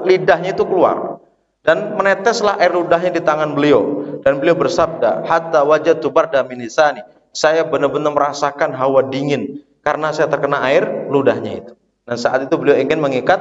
Speaker 1: lidahnya itu keluar. Dan meneteslah air ludahnya di tangan beliau. Dan beliau bersabda, hatta wajadtu barda min lisani. Saya benar-benar merasakan hawa dingin karena saya terkena air ludahnya itu. Dan saat itu beliau ingin mengikat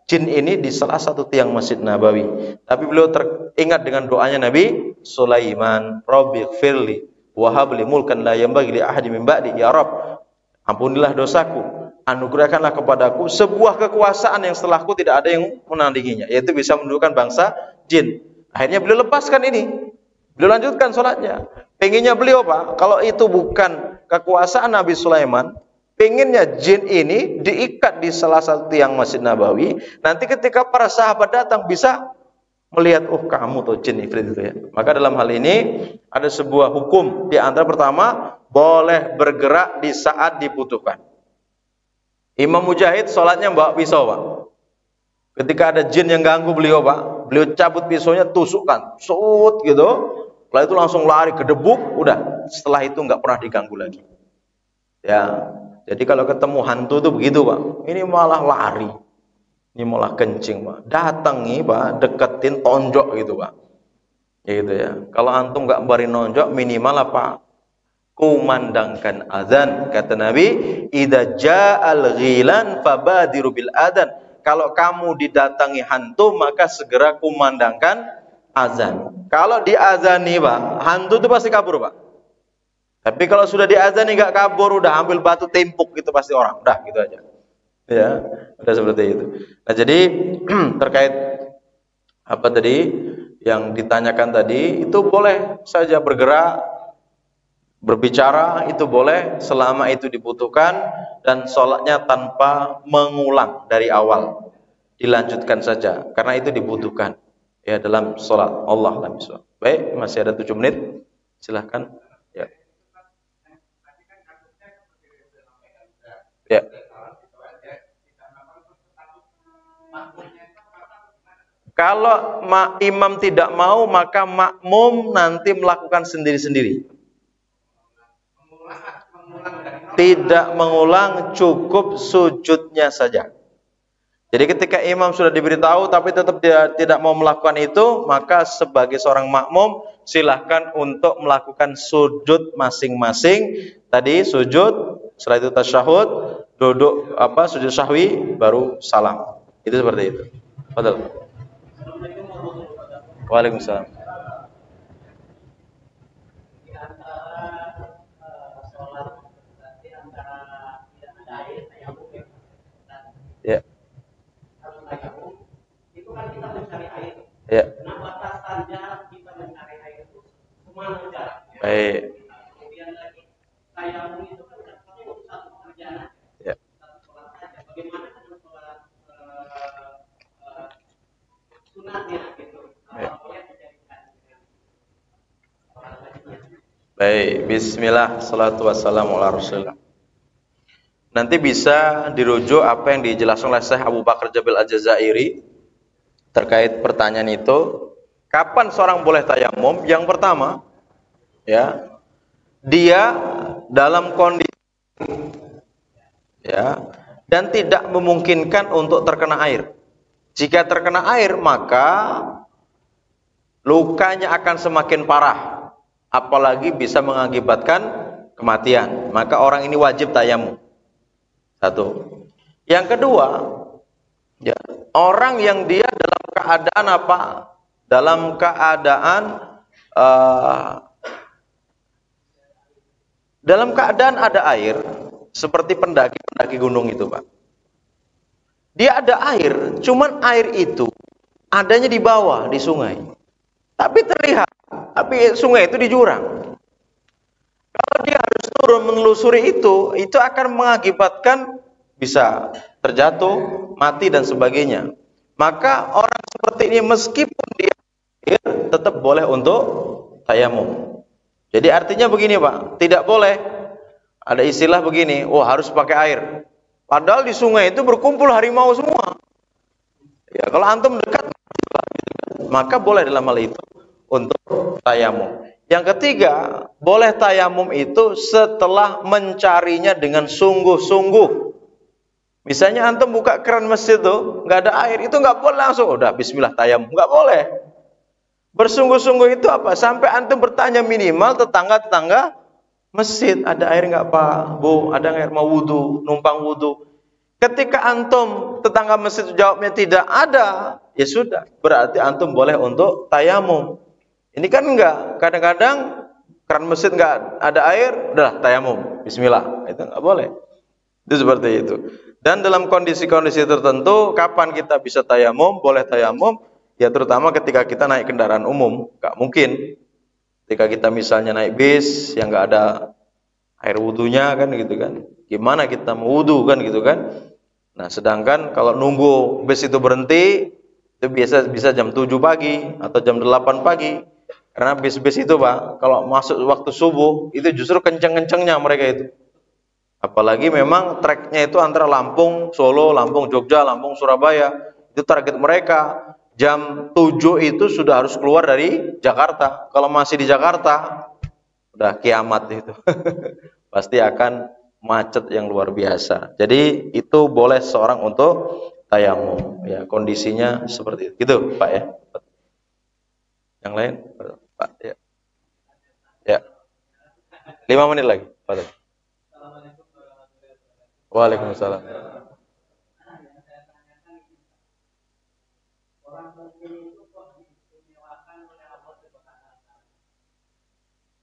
Speaker 1: jin ini di salah satu tiang Masjid Nabawi. Tapi beliau teringat dengan doanya Nabi Sulaiman, Rabbighfirli wa habli mulkan la yanbaghi li ahadin min ba'di. Ya Rabb, ampunilah dosaku, anugerahkanlah kepadaku sebuah kekuasaan yang setelahku tidak ada yang menandinginya, yaitu bisa menundukkan bangsa jin. Akhirnya beliau lepaskan ini, beliau lanjutkan sholatnya. Pengennya beliau Pak, kalau itu bukan kekuasaan Nabi Sulaiman, pengennya jin ini diikat di salah satu tiang Masjid Nabawi. Nanti ketika para sahabat datang bisa melihat, oh kamu tuh jin ifrit itu ya. Maka dalam hal ini ada sebuah hukum. Di antara pertama, boleh bergerak di saat dibutuhkan. Imam Mujahid sholatnya bawa pisau Pak. Ketika ada jin yang ganggu beliau Pak, beliau cabut pisaunya, tusukkan, sut gitu. Setelah itu langsung lari, gedebuk, udah. Setelah itu nggak pernah diganggu lagi. Ya, jadi kalau ketemu hantu tuh begitu Pak. Ini malah lari, ini malah kencing Pak. Datang nih Pak, deketin, tonjok gitu Pak. Ya gitu ya. Kalau antum nggak bari nonjok, minimal apa? Kumandangkan azan. Kata Nabi, idza ja'al ghilan fabadiru bil adzan. Kalau kamu didatangi hantu, maka segera kumandangkan azan. Kalau diazani Pak, hantu itu pasti kabur Pak. Tapi kalau sudah diazani nggak kabur, udah ambil batu tempuk itu pasti orang. Udah gitu aja. Ya, udah seperti itu. Nah, jadi terkait apa tadi yang ditanyakan tadi, itu boleh saja bergerak Berbicara itu boleh selama itu dibutuhkan dan sholatnya tanpa mengulang dari awal. Dilanjutkan saja karena itu dibutuhkan ya dalam sholat. Allah alam bisawab. Baik, masih ada 7 menit. Silahkan. Ya. Ya. Kalau imam tidak mau, maka makmum nanti melakukan sendiri-sendiri. Tidak mengulang, cukup sujudnya saja. Jadi ketika imam sudah diberitahu tapi tetap dia tidak mau melakukan itu, maka sebagai seorang makmum silahkan untuk melakukan sujud masing-masing. Tadi sujud, setelah itu tasyahud, duduk sujud sahwi, baru salam. Itu seperti itu. Betul. Waalaikumsalam. Ya.
Speaker 2: Itu kan kita mencari air.
Speaker 1: Ya.
Speaker 2: Nah, batasannya kita mencari air itu kemana jaraknya?
Speaker 1: Baik.
Speaker 2: Kemudian lagi tayamum itu kan untuk satu pekerjaan.
Speaker 1: Ya.
Speaker 2: Satu sholat saja. Bagaimana dengan sholat sunatnya gitu? Apa yang dijadikan dengan sholat wajibnya?
Speaker 1: Baik. Bismillah. Salatu wassalamu ala Rasulillah. Nanti bisa dirujuk apa yang dijelaskan oleh Syekh Abu Bakar Jabil Al-Jazairi terkait pertanyaan itu. Kapan seorang boleh tayamum? Yang pertama, ya, dia dalam kondisi ya dan tidak memungkinkan untuk terkena air. Jika terkena air, maka lukanya akan semakin parah, apalagi bisa mengakibatkan kematian. Maka orang ini wajib tayamum. Satu. Yang kedua, ya, orang yang dia dalam keadaan apa? Dalam keadaan ada air, seperti pendaki gunung itu, Pak. Dia ada air, cuman air itu adanya di bawah, di sungai. Tapi terlihat, tapi sungai itu di jurang. Kalau dia harus turun menelusuri itu akan mengakibatkan bisa terjatuh, mati dan sebagainya. Maka orang seperti ini meskipun dia tetap boleh untuk tayamum. Jadi artinya begini, Pak, tidak boleh ada istilah begini, oh harus pakai air. Padahal di sungai itu berkumpul harimau semua. Ya, kalau antum dekat maka boleh dalam hal itu untuk tayamum. Yang ketiga, boleh tayamum itu setelah mencarinya dengan sungguh-sungguh. Misalnya antum buka keran masjid tuh, nggak ada air, itu nggak boleh langsung udah bismillah tayamum, nggak boleh. Bersungguh-sungguh itu apa? Sampai antum bertanya minimal tetangga-tetangga masjid, ada air nggak Pak, Bu? Ada air mau wudu, numpang wudu. Ketika antum tetangga masjid jawabnya tidak ada, ya sudah, berarti antum boleh untuk tayamum. Ini kan enggak, kadang-kadang keran masjid enggak ada air, udah tayamum, bismillah, itu enggak boleh. Itu seperti itu. Dan dalam kondisi-kondisi tertentu, kapan kita bisa tayamum, boleh tayamum, ya terutama ketika kita naik kendaraan umum, enggak mungkin. Ketika kita misalnya naik bis yang enggak ada air wudunya kan gitu kan, gimana kita mau wudu kan gitu kan. Nah, sedangkan kalau nunggu bis itu berhenti, itu biasa bisa jam 7 pagi atau jam 8 pagi. Karena bis-bis itu, Pak, kalau masuk waktu subuh, itu justru kenceng-kencengnya mereka itu. Apalagi memang treknya itu antara Lampung, Solo, Lampung, Jogja, Lampung, Surabaya. Itu target mereka. Jam 7 itu sudah harus keluar dari Jakarta. Kalau masih di Jakarta, udah kiamat itu. Pasti akan macet yang luar biasa. Jadi itu boleh seorang untuk tayamum. Ya, kondisinya seperti itu. Gitu, Pak ya. Yang lain? Pak, ya. Ya. 5 menit lagi, Pak. Waalaikumsalam.
Speaker 2: Orang mukmin itu kok diistimewakan oleh Allah Subhanahu wa taala.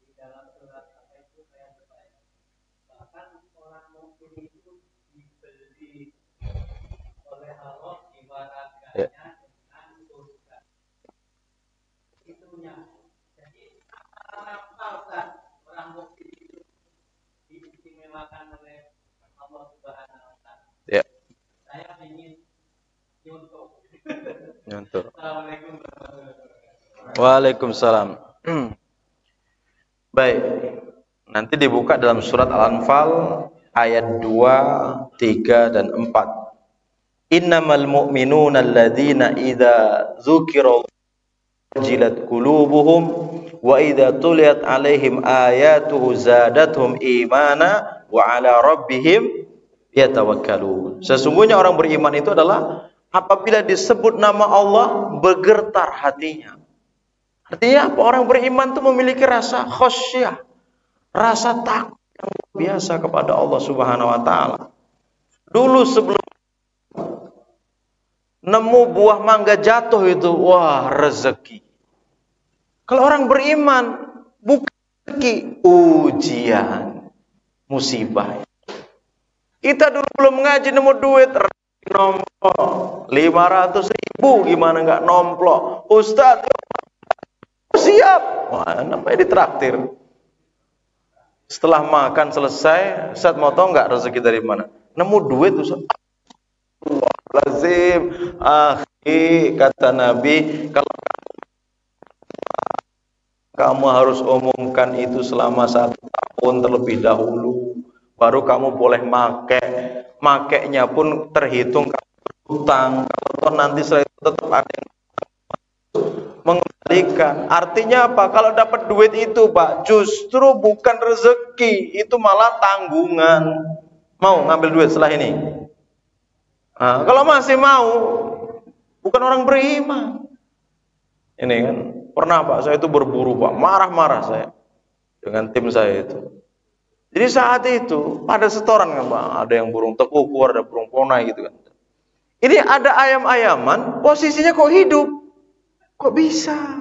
Speaker 2: Di dalam surat apa itu saya bertanya. Bahkan orang mukmin itu dibeli oleh Allah ibaratnya dengan surga. Itunya. Jadi apa orang mukmin itu
Speaker 1: Waalaikumsalam. Baik. Nanti dibuka dalam surat Al-Anfal ayat 2, 3 dan 4. Innamal mu'minuna alladzina idza dzukira wajilat qulubuhum wa idza tuliyat alaihim ayatuhu zadatuhum imana wa ala rabbihim yatawakkalun. Sesungguhnya orang beriman itu adalah apabila disebut nama Allah bergetar hatinya. Artinya apa? Orang beriman itu memiliki rasa khasyah, rasa takut yang biasa kepada Allah Subhanahu wa taala. Dulu sebelum nemu buah mangga jatuh itu, wah rezeki. Kalau orang beriman bukan rezeki, ujian, musibah. Kita dulu belum mengaji nemu duit, nomplok 500.000, gimana nggak nomplok? Ustaz siap, wah, namanya ditraktir. Setelah makan selesai, Ustaz mau tahu nggak rezeki dari mana? Nemu duit, Ustaz. Lazim, akhi, kata Nabi, kalau kamu harus umumkan itu selama 1 tahun terlebih dahulu, baru kamu boleh makainya pun terhitung kamu berhutang. Kalau nanti setelah itu tetap ada yang mengembalikan. Artinya apa? Kalau dapat duit itu, Pak, justru bukan rezeki, itu malah tanggungan. Mau ngambil duit setelah ini? Nah, kalau masih mau, bukan orang beriman. Ini kan, pernah Pak, saya itu berburu Pak, marah-marah saya dengan tim saya itu. Jadi saat itu, pada setoran kan Pak, ada yang burung tekukur, ada burung ponai gitu kan. Ini ada ayam-ayaman, posisinya kok hidup. Kok bisa?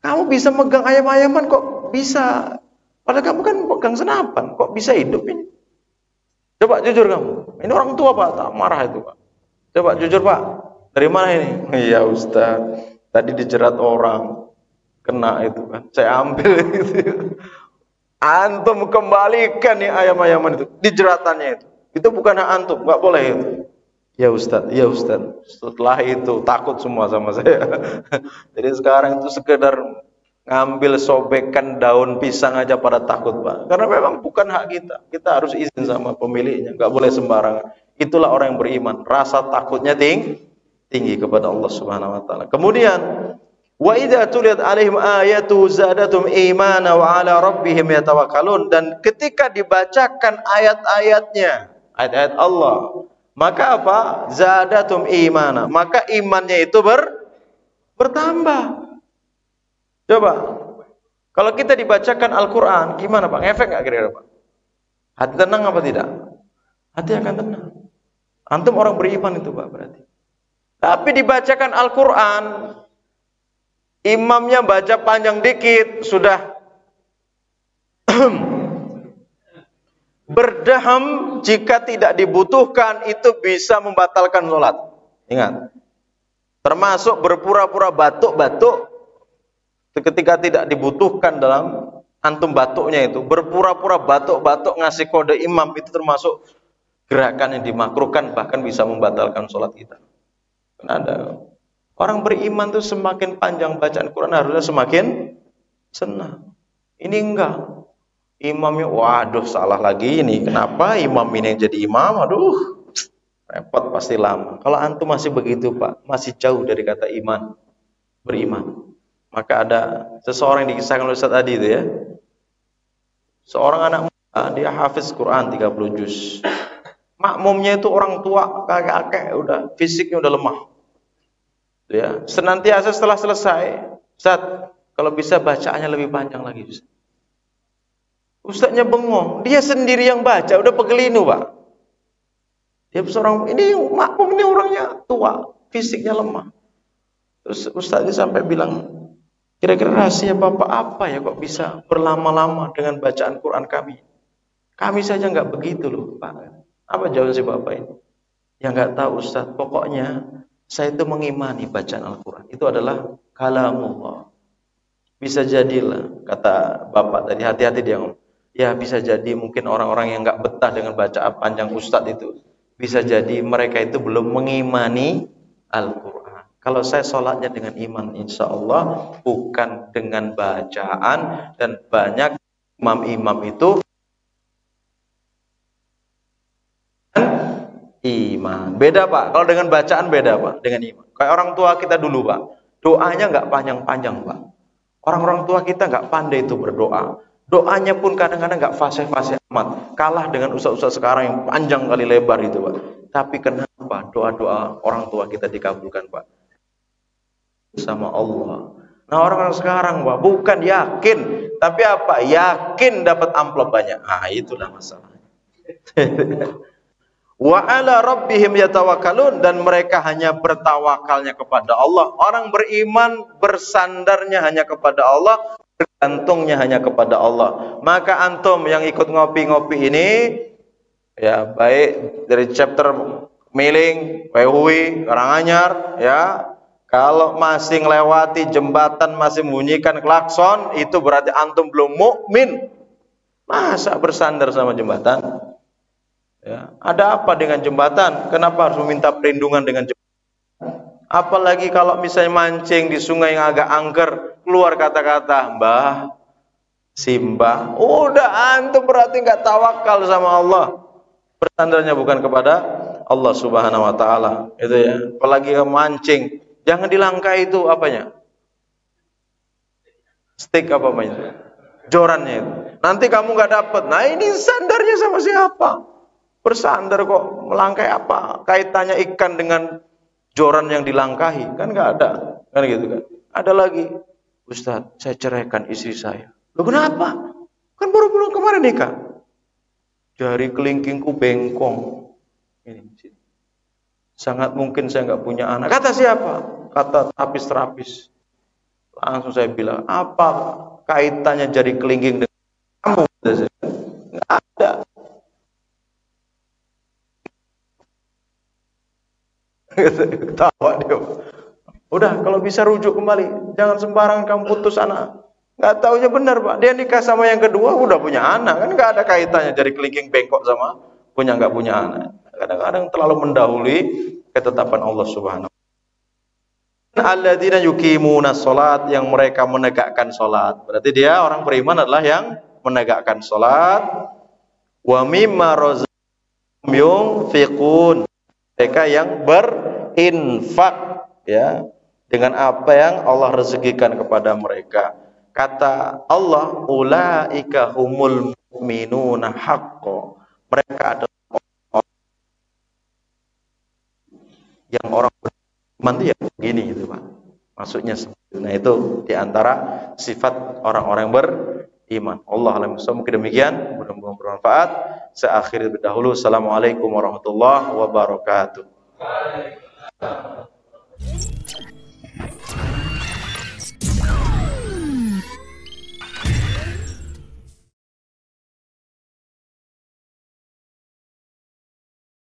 Speaker 1: Kamu bisa megang ayam-ayaman kok bisa? Padahal kamu kan pegang senapan, kok bisa hidup ini? Coba jujur kamu. Ini orang tua Pak, tak marah itu Pak. Coba jujur Pak, dari mana ini? Iya Ustaz, tadi dijerat orang, kena itu kan. Saya ambil gitu. Antum kembalikan nih ayam-ayaman itu, dijeratannya itu. Itu bukan hak antum, nggak boleh itu. Ya Ustaz, ya Ustaz. Setelah itu takut semua sama saya. Jadi sekarang itu sekedar ngambil sobekan daun pisang aja pada takut Pak. Karena memang bukan hak kita. Kita harus izin sama pemiliknya, nggak boleh sembarangan. Itulah orang yang beriman. Rasa takutnya tinggi kepada Allah Subhanahu wa taala. Kemudian wa idza tuliyat alaihim ayatu zadatum imana wa ala rabbihim yatawakkalun, dan ketika dibacakan ayat-ayatnya, ayat-ayat Allah, maka apa? Zadatum imana, maka imannya itu bertambah. Coba, kalau kita dibacakan Al-Quran, gimana Pak? Ngefek nggak kira-kira Pak? Hati tenang apa tidak? Hati akan tenang. Antum orang beriman itu Pak berarti. Tapi dibacakan Al-Quran, imamnya baca panjang dikit, sudah berdaham, jika tidak dibutuhkan itu bisa membatalkan sholat. Ingat, termasuk berpura-pura batuk-batuk ketika tidak dibutuhkan dalam antum batuknya itu. Berpura-pura batuk-batuk ngasih kode imam itu termasuk gerakan yang dimakruhkan, bahkan bisa membatalkan sholat kita. Karena ada orang beriman tuh semakin panjang bacaan Quran harusnya semakin senang. Ini enggak. Imamnya, waduh salah lagi ini. Kenapa imam ini yang jadi imam? Aduh, repot pasti lama. Kalau antum masih begitu Pak, masih jauh dari kata iman, beriman. Maka ada seseorang yang dikisahkan oleh Ustaz tadi itu ya. Seorang anak muda, dia hafiz Quran 30 juz. Makmumnya itu orang tua, kakek-kakek, udah fisiknya udah lemah. Ya, senantiasa setelah selesai, Ustaz, kalau bisa bacaannya lebih panjang lagi, Ustaz. Ustaznya bengong, dia sendiri yang baca, udah pegelinu Pak. Dia seorang, ini makmum ini orangnya tua, fisiknya lemah. Terus Ustaznya sampai bilang, kira-kira rahasia Bapak apa ya kok bisa berlama-lama dengan bacaan Quran kami? Kami saja nggak begitu loh Pak. Apa jawaban si Bapak ini? Ya nggak tahu Ustaz, pokoknya saya itu mengimani bacaan Al-Quran. Itu adalah kalamullah. Bisa jadilah, kata Bapak tadi, hati-hati dia ngomong. Ya bisa jadi mungkin orang-orang yang nggak betah dengan bacaan panjang Ustadz itu, bisa jadi mereka itu belum mengimani Al-Quran. Kalau saya sholatnya dengan iman, insya Allah bukan dengan bacaan. Dan banyak imam-imam itu iman. Beda Pak, kalau dengan bacaan beda Pak, dengan iman. Kayak orang tua kita dulu Pak, doanya nggak panjang-panjang Pak. Orang-orang tua kita nggak pandai itu berdoa. Doanya pun kadang-kadang nggak fasih-fasih amat. Kalah dengan ustaz-ustaz sekarang yang panjang kali lebar itu Pak. Tapi kenapa doa-doa orang tua kita dikabulkan Pak? Sama Allah. Nah orang-orang sekarang Pak, bukan yakin, tapi apa? Yakin dapat amplop banyak. Ah itulah masalahnya. Wa ala rabbihim yatawakkalun, dan mereka hanya bertawakalnya kepada Allah. Orang beriman bersandarnya hanya kepada Allah, bergantungnya hanya kepada Allah. Maka antum yang ikut ngopi-ngopi ini, ya baik dari chapter Miling, Wehui, Karanganyar, ya kalau masih melewati jembatan masih membunyikan klakson, itu berarti antum belum mukmin. Masa bersandar sama jembatan? Ya, ada apa dengan jembatan? Kenapa harus meminta perlindungan dengan jembatan? Apalagi kalau misalnya mancing di sungai yang agak angker, keluar kata-kata Mbah, Simbah, udah antum berarti nggak tawakal sama Allah. Bersandarnya bukan kepada Allah Subhanahu Wa Taala, itu ya. Apalagi mancing, jangan dilangkai itu apanya? Stick apa namanya? Jorannya itu. Nanti kamu nggak dapat. Nah ini sandarnya sama siapa? Bersandar kok melangkai apa? Kaitannya ikan dengan joran yang dilangkahi? Kan nggak ada, kan gitu kan? Ada lagi, Ustadz, saya ceraikan istri saya. Loh kenapa? Kan baru bulan kemarin nikah. Jari kelingkingku bengkong. Ini, sangat mungkin saya nggak punya anak. Kata siapa? Kata terapis. Langsung saya bilang, apa kaitannya jari kelingking dengan kamu? Nggak ada. Ketawa dia. Udah, kalau bisa rujuk kembali. Jangan sembarangan kamu putus anak. Nggak taunya benar Pak. Dia nikah sama yang kedua udah punya anak. Kan nggak ada kaitannya jari kelingking bengkok sama punya nggak punya anak. Kadang-kadang terlalu mendahului ketetapan Allah Subhanahu. Alladzina yuqimuna sholat, yang mereka menegakkan sholat. Berarti dia orang beriman adalah yang menegakkan sholat. Wa mimma razaqnahum yunfiqun, mereka yang berinfak ya dengan apa yang Allah rezekikan kepada mereka. Kata Allah, ulaika humul mu'minuna haqqo, mereka adalah yang orang beriman itu ya begini gitu Pak. Maksudnya nah itu diantara sifat orang-orang yang beriman. Allah alam. Mungkin demikian, mudah-mudahan bermanfaat. Saya akhiri dahulu. Assalamualaikum warahmatullahi wabarakatuh.